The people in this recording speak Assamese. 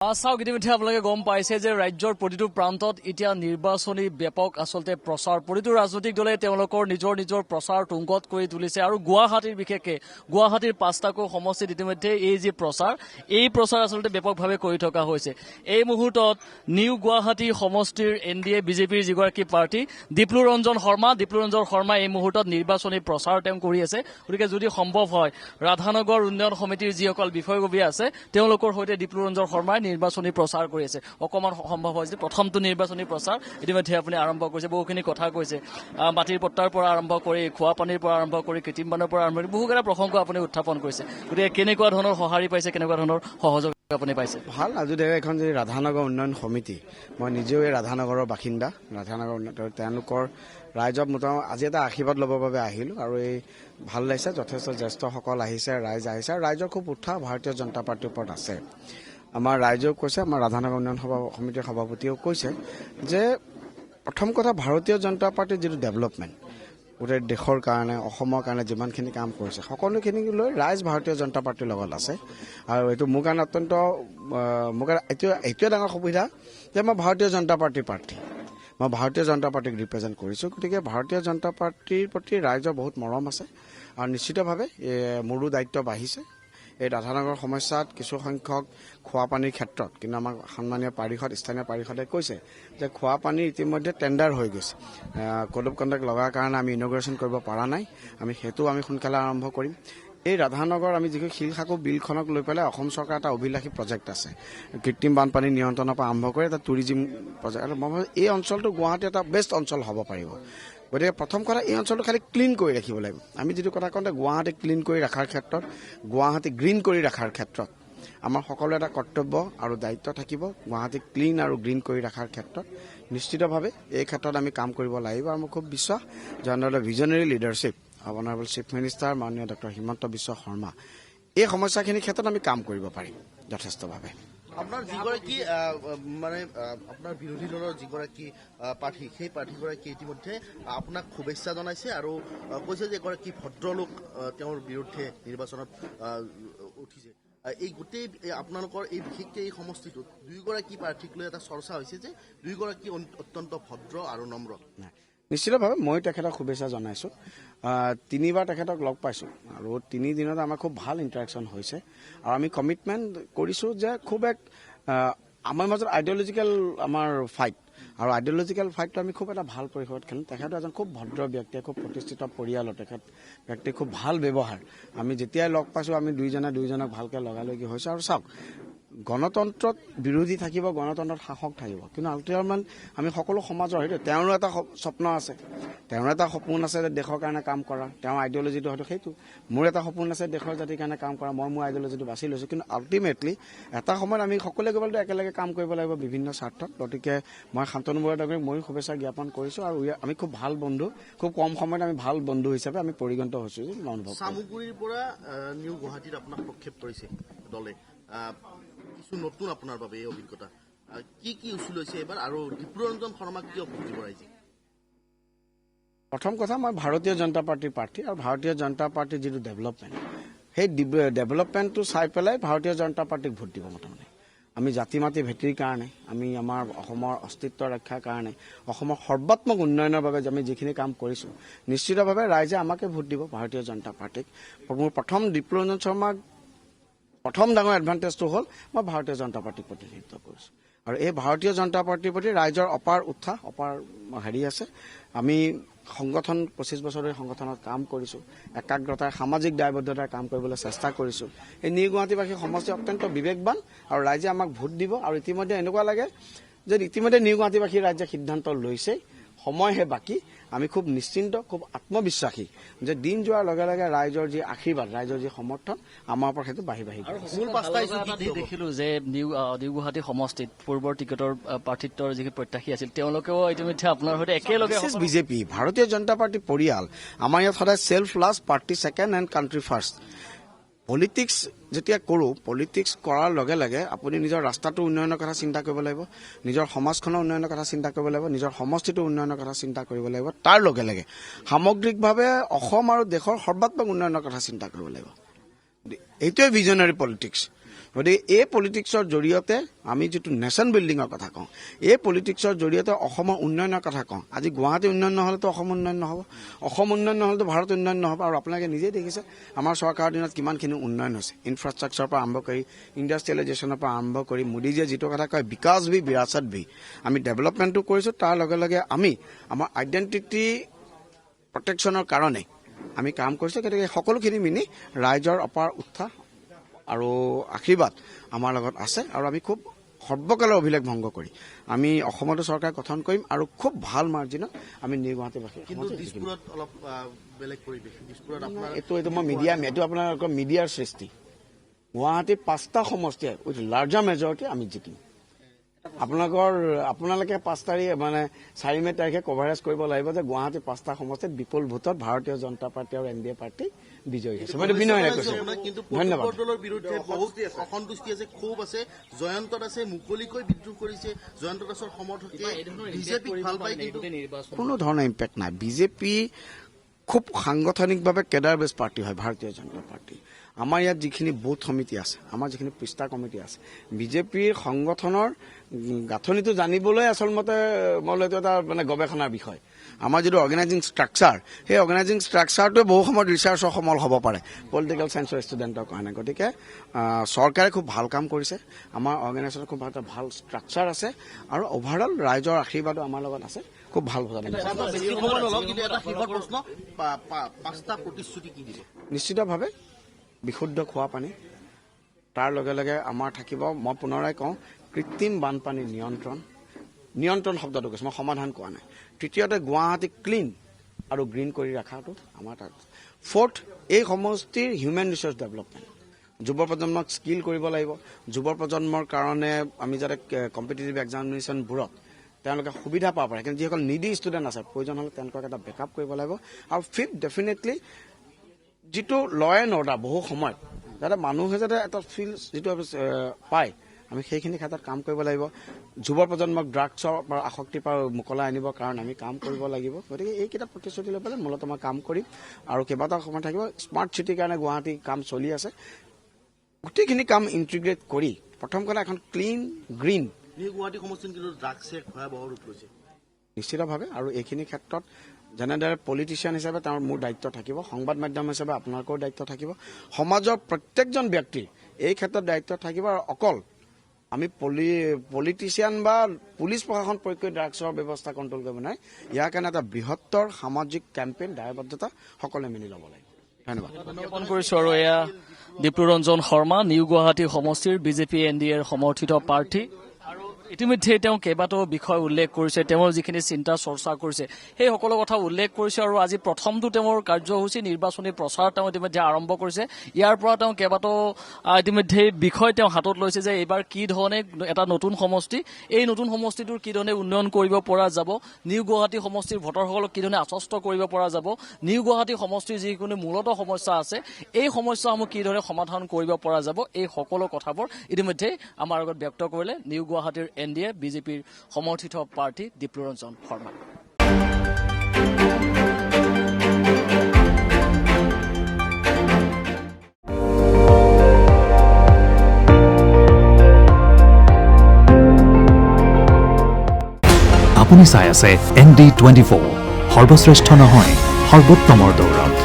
চাওক ইতিমধ্যে আপোনালোকে গম পাইছে যে ৰাজ্যৰ প্ৰতিটো প্ৰান্তত এতিয়া নিৰ্বাচনী ব্যাপক আচলতে প্ৰচাৰ প্ৰতিটো ৰাজনৈতিক দলে তেওঁলোকৰ নিজৰ নিজৰ প্ৰচাৰ তুংগত কৰি তুলিছে আৰু গুৱাহাটীৰ বিশেষকৈ গুৱাহাটীৰ ৫টাকৈ সমষ্টিত ইতিমধ্যে এই যি প্ৰচাৰ এই প্ৰচাৰ আচলতে ব্যাপকভাৱে কৰি থকা হৈছে। এই মুহূৰ্তত নিউ গুৱাহাটী সমষ্টিৰ NDA বিজেপিৰ যিগৰাকী প্ৰাৰ্থী দীপ্লু ৰঞ্জন শৰ্মা এই মুহূৰ্তত নিৰ্বাচনী প্ৰচাৰ তেওঁ কৰি আছে। গতিকে যদি সম্ভৱ হয় ৰাধানগৰ উন্নয়ন সমিতিৰ যিসকল বিষয়ববীয়া আছে তেওঁলোকৰ সৈতে দীপ্লু ৰঞ্জন শৰ্মাই নিৰ্বাচনী প্ৰচাৰ কৰি আছে। অকমান সম্ভৱ হয় যে প্ৰথমটো নিৰ্বাচনী প্ৰচাৰ ইতিমধ্যে আপুনি আৰম্ভ কৰিছে, বহুখিনি কথা কৈছে, মাটিৰ পট্টাৰ পৰা আৰম্ভ কৰি খোৱা পানীৰ পৰা আৰম্ভ কৰি কৃত্ৰিম বানৰ পৰা আৰম্ভ কৰি বহুকেইটা প্ৰসংগ আপুনি উত্থাপন কৰিছে। গতিকে কেনেকুৱা ধৰণৰ সঁহাৰি পাইছে, কেনেকুৱা ধৰণৰ সহযোগ আপুনি পাইছে? ভাল। আজি এখন যে ৰাধানগৰ উন্নয়ন সমিতি, মই নিজেও এই ৰাধানগৰৰ বাসিন্দা, ৰাধানগৰ তেওঁলোকৰ ৰাইজক মোটামুটি আজি এটা আশীৰ্বাদ ল'বৰ বাবে আহিলোঁ আৰু এই ভাল লাগিছে। যথেষ্ট জ্যেষ্ঠসকল আহিছে, ৰাইজ আহিছে আৰু ৰাইজৰ খুব উৎসাহ ভাৰতীয় জনতা পাৰ্টিৰ ওপৰত আছে। আমাৰ ৰাইজেও কৈছে, আমাৰ ৰাধানগৰ উন্নয়ন সমিতিৰ সভাপতিয়েও কৈছে যে প্ৰথম কথা ভাৰতীয় জনতা পাৰ্টিৰ যিটো ডেভেলপমেণ্ট গোটেই দেশৰ কাৰণে অসমৰ কাৰণে যিমানখিনি কাম কৰিছে সকলোখিনি লৈ ৰাইজ ভাৰতীয় জনতা পাৰ্টিৰ লগত আছে। আৰু এইটো মোৰ কাৰণে অত্যন্ত এইটোৱে ডাঙৰ সুবিধা যে মই ভাৰতীয় জনতা পাৰ্টিৰ প্ৰাৰ্থী, মই ভাৰতীয় জনতা পাৰ্টিক ৰিপ্ৰেজেণ্ট কৰিছোঁ। গতিকে ভাৰতীয় জনতা পাৰ্টিৰ প্ৰতি ৰাইজৰ বহুত মৰম আছে আৰু নিশ্চিতভাৱে মোৰো দায়িত্ব বাঢ়িছে। এই ৰাধানগৰ সমস্যাত কিছু সংখ্যক খোৱা পানীৰ ক্ষেত্ৰত কিন্তু আমাৰ সন্মানীয় স্থানীয় পাৰিষদে কৈছে যে খোৱা পানী ইতিমধ্যে টেণ্ডাৰ হৈ গৈছে। কোড অফ কণ্ডাক্ট লগাৰ কাৰণে আমি ইনগ্ৰেশ্যন কৰিব পৰা নাই, সেইটো সোনকালে আৰম্ভ কৰিম। এই ৰাধানগৰ আমি যিটো শিলখাকু বিলখনক লৈ পেলাই অসম চৰকাৰ এটা অভিলাষী প্ৰজেক্ট আছে, কৃত্ৰিম বানপানী নিয়ন্ত্ৰণৰ পৰা আৰম্ভ কৰি এটা টুৰিজিম প্ৰজেক্ট। আৰু মই ভাবোঁ এই অঞ্চলটো গুৱাহাটী এটা বেষ্ট অঞ্চল হ'ব পাৰিব। গতিকে প্ৰথম কথা এই অঞ্চলটো খালি ক্লিন কৰি ৰাখিব লাগিব। আমি যিটো কথা কওঁতে গুৱাহাটী ক্লিন কৰি ৰখাৰ ক্ষেত্ৰত, গুৱাহাটী গ্ৰীণ কৰি ৰখাৰ ক্ষেত্ৰত আমাৰ সকলো এটা কৰ্তব্য আৰু দায়িত্ব থাকিব। গুৱাহাটী ক্লিন আৰু গ্ৰীণ কৰি ৰখাৰ ক্ষেত্ৰত নিশ্চিতভাৱে এই ক্ষেত্ৰত আমি কাম কৰিব লাগিব। আৰু মোৰ খুব বিশ্বাস যে honourable visionary leadership honourable chief minister মাননীয় ডক্টৰ হিমন্ত বিশ্ব শৰ্মা এই সমস্যাখিনিৰ ক্ষেত্ৰত আমি কাম কৰিব পাৰিম যথেষ্টভাৱে। আপোনাৰ যিগৰাকী আপোনাৰ বিৰোধী দলৰ যিগৰাকী প্ৰাৰ্থী, সেই প্ৰাৰ্থীগৰাকী ইতিমধ্যে আপোনাক শুভেচ্ছা জনাইছে আৰু কৈছে যে এগৰাকী ভদ্ৰলোক তেওঁৰ বিৰুদ্ধে নিৰ্বাচনত উঠিছে। এই গোটেই আপোনালোকৰ এই বিশেষকৈ এই সমষ্টিটোত দুয়োগৰাকী প্ৰাৰ্থীক লৈ এটা চৰ্চা হৈছে যে দুয়োগৰাকী অত্যন্ত ভদ্ৰ আৰু নম্ৰ। নিশ্চিতভাৱে মই তেখেতক শুভেচ্ছা জনাইছোঁ। 3বাৰ তেখেতক লগ পাইছোঁ আৰু 3 দিনত আমাৰ খুব ভাল ইণ্টাৰেকশ্যন হৈছে আৰু আমি কমিটমেণ্ট কৰিছোঁ যে খুব আমাৰ মাজত আইডিঅলজিকেল আমাৰ ফাইট আৰু আইডিঅলজিকেল ফাইটটো আমি খুব এটা ভাল পৰিসৰত খেলিম। তেখেতো এজন খুব ভদ্ৰ ব্যক্তিয়ে, খুব প্ৰতিষ্ঠিত পৰিয়ালৰ তেখেত ব্যক্তি, খুব ভাল ব্যৱহাৰ। আমি যেতিয়াই লগ পাইছোঁ আমি দুইজনক ভালকৈ লগালগি হৈছোঁ। আৰু চাওক, গণতন্ত্ৰত বিৰোধী থাকিব, গণতন্ত্ৰত শাসক থাকিব, কিন্তু আল্টিমেটলি আমি সকলো সমাজৰ হয়তো তেওঁৰো এটা স্বপ্ন আছে, তেওঁৰ এটা সপোন আছে যে দেশৰ কাৰণে কাম কৰা, তেওঁৰ আইডিঅলজিটো হয়তো সেইটো। মোৰ এটা সপোন আছে দেশৰ জাতিৰ কাৰণে কাম কৰা, মই মোৰ আইডিঅলজিটো বাছি লৈছোঁ। কিন্তু আল্টিমেটলি এটা সময়ত আমি সকলোৱে কেৱল একেলগে কাম কৰিব লাগিব বিভিন্ন স্বাৰ্থত। গতিকে মই শান্তনু বৰুৱাক ময়ো শুভেচ্ছা জ্ঞাপন কৰিছোঁ আৰু আমি খুব ভাল বন্ধু, খুব কম সময়ত আমি ভাল বন্ধু হিচাপে আমি পৰিগণিত হৈছোঁ অনুভৱ। চামগুৰিৰ পৰা নিউ গুৱাহাটীত আপোনাক প্ৰক্ষেপ কৰিছে দলে, কিছু নতুন আপোনাৰ বাবে এই অভিজ্ঞতা কি উচুল হৈছে এইবাৰ, আৰু দীপ্লু ৰঞ্জন শৰ্মাক কিয় ভোট দিব ৰাইজে? প্ৰথম কথা, মই ভাৰতীয় জনতা পাৰ্টিৰ প্ৰাৰ্থী আৰু ভাৰতীয় জনতা পাৰ্টিৰ যিটো ডেভেলপমেণ্ট, সেই ডেভেলপমেণ্টটো চাই পেলাই ভাৰতীয় জনতা পাৰ্টিক ভোট দিব। মোটামুটি আমি জাতি মাতি ভেটিৰ কাৰণে, আমি আমাৰ অসমৰ অস্তিত্ব ৰক্ষাৰ কাৰণে, অসমৰ সৰ্বাত্মক উন্নয়নৰ বাবে আমি যিখিনি কাম কৰিছোঁ, নিশ্চিতভাৱে ৰাইজে আমাকে ভোট দিব, ভাৰতীয় জনতা পাৰ্টিক। মোৰ প্ৰথম দীপ্লু ৰঞ্জন শৰ্মাক প্ৰথম ডাঙৰ এডভান্টেজটো হ'ল মই ভাৰতীয় জনতা পাৰ্টিক প্ৰতিনিধিত্ব কৰিছোঁ আৰু এই ভাৰতীয় জনতা পাৰ্টিৰ প্ৰতি ৰাইজৰ অপাৰ উৎসাহ, অপাৰ আছে। আমি সংগঠন 25 বছৰ ধৰি সংগঠনত কাম কৰিছোঁ, একাগ্ৰতাৰ সামাজিক দায়বদ্ধতাৰ কাম কৰিবলৈ চেষ্টা কৰিছোঁ। এই নিউ গুৱাহাটীবাসী সমষ্টি অত্যন্ত বিবেকবান আৰু ৰাইজে আমাক ভোট দিব। আৰু ইতিমধ্যে এনেকুৱা লাগে যে ইতিমধ্যে নিউ গুৱাহাটীবাসীৰ ৰাইজে সিদ্ধান্ত লৈছেই, সময়হে বাকী। আমি খুব নিশ্চিন্ত, খুব আত্মবিশ্বাসী যে দিন যোৱাৰ লগে লগে ৰাইজৰ যি আশীৰ্বাদ, ৰাইজৰ যি সমৰ্থন আমাৰ ওপৰত সেইটো বাঢ়ি দেখিলোঁ যে নিউ গুৱাহাটী সমষ্টিত পূৰ্বৰ টিকটৰ প্ৰাৰ্থিত্বৰ যি প্ৰত্যাশী আছিল তেওঁলোকেও ইতিমধ্যে আপোনাৰ সৈতে একেলগে বিজেপি, ভাৰতীয় জনতা পাৰ্টি পৰিয়াল। আমাৰ ইয়াত সদায় self last, party second and country first. Politics যেতিয়া কৰোঁ, পলিটিক্স কৰাৰ লগে লগে আপুনি নিজৰ ৰাস্তাটো উন্নয়নৰ কথা চিন্তা কৰিব লাগিব, নিজৰ সমাজখনৰ উন্নয়নৰ কথা চিন্তা কৰিব লাগিব, নিজৰ সমষ্টিটোৰ উন্নয়নৰ কথা চিন্তা কৰিব লাগিব। তাৰ লগে লগে সামগ্ৰিকভাৱে অসম আৰু দেশৰ সৰ্বাত্মক উন্নয়নৰ কথা চিন্তা কৰিব লাগিব। এইটোৱে ভিজনেৰী পলিটিক্স। গতিকে এই পলিটিক্সৰ জৰিয়তে আমি যিটো নেশ্যন বিল্ডিঙৰ কথা কওঁ, এই পলিটিক্সৰ জৰিয়তে অসমৰ উন্নয়নৰ কথা কওঁ। আজি গুৱাহাটী উন্নয়ন নহ'লেতো অসম উন্নয়ন নহ'ব, অসম উন্নয়ন নহ'লেতো ভাৰত উন্নয়ন নহ'ব। আৰু আপোনালোকে নিজেই দেখিছে আমাৰ চৰকাৰৰ দিনত কিমানখিনি উন্নয়ন হৈছে, ইনফ্ৰাষ্ট্ৰাকচাৰৰ পৰা আৰম্ভ কৰি ইণ্ডাষ্ট্ৰিয়েলাইজেশ্যনৰ পৰা আৰম্ভ কৰি মোদীজীয়ে যিটো কথা কয় বিকাশ ভি বিৰাসত ভি, আমি ডেভেলপমেণ্টটো কৰিছোঁ, তাৰ লগে লগে আমি আমাৰ আইডেণ্টিটি প্ৰটেকশ্যনৰ কাৰণে আমি কাম কৰিছোঁ। গতিকে সকলোখিনি মিলি ৰাইজৰ অপাৰ উৎসাহ আৰু আশীৰ্বাদ আমাৰ লগত আছে, আৰু আমি খুব সৰ্বকালৰ অভিলেখ ভংগ কৰি আমি অসমতো চৰকাৰ গঠন কৰিম আৰু খুব ভাল মাৰ্জিনত আমি নিউ গুৱাহাটীবাসী। কিন্তু দিছপুৰত অলপ বেলেগ পৰিৱেশ। দিছপুৰত আপোনাৰ এইটো মই এইটো আপোনালোকৰ মিডিয়াৰ সৃষ্টি। গুৱাহাটীত 5টা সমষ্টিয়ে উইথ লাৰ্জাৰ মেজৰিটি আমি জিকিম। আপোনালোকে 5 তাৰিখ মানে 4 মে তাৰিখে কভাৰেজ কৰিব লাগিব যে গুৱাহাটী 5টা সমষ্টিত বিপুল ভোটত ভাৰতীয় জনতা পাৰ্টি আৰু NDA পাৰ্টি বিজয়ী হৈছে। মই বিনয়েৰে কৈছো। ধন্যবাদ। দলৰ বিৰুদ্ধে বহুত অসন্তুষ্টি আছে, ক্ষোভ আছে, জয়ন্তত আছে, মুকলিকৈ বিদ্ৰোহ কৰিছে। জয়ন্ত দাসৰ সমৰ্থকে বিজেপিক ভাল পায়, কিন্তু কোনো ধৰণৰ ইম্পেক্ট নাই। বিজেপি খুব সাংগঠনিকভাৱে কেডাৰ বেছ পাৰ্টি হয় ভাৰতীয় জনতা পাৰ্টি। আমাৰ ইয়াত যিখিনি বুথ সমিতি আছে, আমাৰ যিখিনি পৃষ্ঠা কমিটি আছে, বিজেপিৰ সংগঠনৰ গাঁথনিটো জানিবলৈ আচলতে মই এইটো এটা মানে গৱেষণাৰ বিষয়। আমাৰ যিটো অৰ্গেনাইজিং ষ্ট্ৰাকচাৰ, সেই অৰ্গেনাইজিং ষ্ট্ৰাকচাৰটোৱে বহু সময়ত ৰিচাৰ্চৰ সমল হ'ব পাৰে পলিটিকেল চায়েন্সৰ ষ্টুডেণ্টৰ কাৰণে। গতিকে চৰকাৰে খুব ভাল কাম কৰিছে, আমাৰ অৰ্গেনাইজেশ্যনৰ খুব এটা ভাল ষ্ট্ৰাকচাৰ আছে, আৰু অভাৰঅল ৰাইজৰ আশীৰ্বাদো আমাৰ লগত আছে। খুব ভাল ভোট কিন্তু এটা শেষৰ প্ৰশ্ন, 5টা প্ৰতিশ্ৰুতি কি দিব? নিশ্চিতভাৱে বিশুদ্ধ খোৱা পানী, তাৰ লগে লগে আমাৰ থাকিব, মই পুনৰাই কওঁ, কৃত্ৰিম বানপানী নিয়ন্ত্ৰণ শব্দটো কৈছোঁ, মই সমাধান কোৱা নাই। তৃতীয়তে গুৱাহাটী ক্লিন আৰু গ্ৰীণ কৰি ৰখাটো আমাৰ তাত। 4th, এই সমষ্টিৰ হিউমেন ৰিচোৰ্চ ডেভেলপমেণ্ট, যুৱ প্ৰজন্মক স্কিল কৰিব লাগিব। যুৱ প্ৰজন্মৰ কাৰণে আমি যাতে কম্পিটিটিভ এক্সামিনেশ্যনবোৰত তেওঁলোকে সুবিধা পাব পাৰে, কিন্তু যিসকল নিডি ষ্টুডেণ্ট আছে প্ৰয়োজন হ'লে তেওঁলোকক এটা বেকআপ কৰিব লাগিব। আৰু 5th, ডেফিনেটলি যিটো ল এণ্ড অৰ্ডাৰ বহু সময়ত যাতে মানুহে যাতে এটা ফিল যিটো পায়, আমি সেইখিনি ক্ষেত্ৰত কাম কৰিব লাগিব। যুৱ প্ৰজন্মক ড্ৰাগছৰ পৰা আসক্তিৰ পৰা মোকলাই আনিবৰ কাৰণে আমি কাম কৰিব লাগিব। গতিকে এইকেইটা প্ৰতিশ্ৰুতি লৈ পেলাই মূলত মই কাম কৰিম, আৰু কেইবাটাও সময় থাকিব। স্মাৰ্ট চিটিৰ কাৰণে গুৱাহাটী কাম চলি আছে, গোটেইখিনি কাম ইণ্টিগ্ৰেট কৰি প্ৰথম কথা এখন ক্লিন গ্ৰীণ নিউ গুৱাহাটী সমষ্টিত কিন্তু ড্ৰাগছে ভয়াৱহ ৰূপ লৈছে নিশ্চিতভাৱে। আৰু এইখিনি ক্ষেত্ৰত যেনেদৰে পলিটিচিয়ান হিচাপে তেওঁৰ মোৰ দায়িত্ব থাকিব, সংবাদ মাধ্যম হিচাপে আপোনালোকৰ দায়িত্ব থাকিব, সমাজৰ প্ৰত্যেকজন ব্যক্তিৰ এই ক্ষেত্ৰত দায়িত্ব থাকিব। আৰু অকল আমি পলিটিচিয়ান বা পুলিচ প্ৰশাসন প্ৰয়োগ কৰি ড্ৰাগছৰ ব্যৱস্থা কণ্ট্ৰল কৰিব নাই, ইয়াৰ কাৰণে এটা বৃহত্তৰ সামাজিক কেম্পেইন দায়বদ্ধতা সকলোৱে মিলি ল'ব লাগিব। ধন্যবাদ জ্ঞাপন কৰিছো। আৰু এয়া দীপ্লুৰঞ্জন শৰ্মা, নিউ গুৱাহাটী সমষ্টিৰ বিজেপি NDAৰ সমৰ্থিত প্ৰাৰ্থী। আৰু ইতিমধ্যে তেওঁ কেইবাটাও বিষয় উল্লেখ কৰিছে, তেওঁৰ যিখিনি চিন্তা চৰ্চা কৰিছে সেই সকলো কথা উল্লেখ কৰিছে। আৰু আজি প্ৰথমটো তেওঁৰ কাৰ্যসূচী নিৰ্বাচনী প্ৰচাৰ তেওঁ ইতিমধ্যে আৰম্ভ কৰিছে। ইয়াৰ পৰা তেওঁ কেইবাটাও ইতিমধ্যে বিষয় তেওঁ হাতত লৈছে যে এইবাৰ কি ধৰণে এটা নতুন সমষ্টি, এই নতুন সমষ্টিটোৰ কি ধৰণে উন্নয়ন কৰিব পৰা যাব, নিউ গুৱাহাটী সমষ্টিৰ ভোটাৰসকলক কি ধৰণে আশ্বস্ত কৰিব পৰা যাব, নিউ গুৱাহাটী সমষ্টিৰ যিকোনো মূলত সমস্যা আছে এই সমস্যাসমূহ কি ধৰণে সমাধান কৰিব পৰা যাব, এই সকলো কথাবোৰ ইতিমধ্যে আমাৰ আগত ব্যক্ত কৰিলে নিউ গুৱাহাটীৰ NDA বিজেপিৰ সমৰ্থিত প্ৰাৰ্থী দীপ্লুৰঞ্জন শৰ্মা। আপুনি চাই আছে ND24, সৰ্বশ্ৰেষ্ঠ নহয় সৰ্বোত্তমৰ দৌৰত।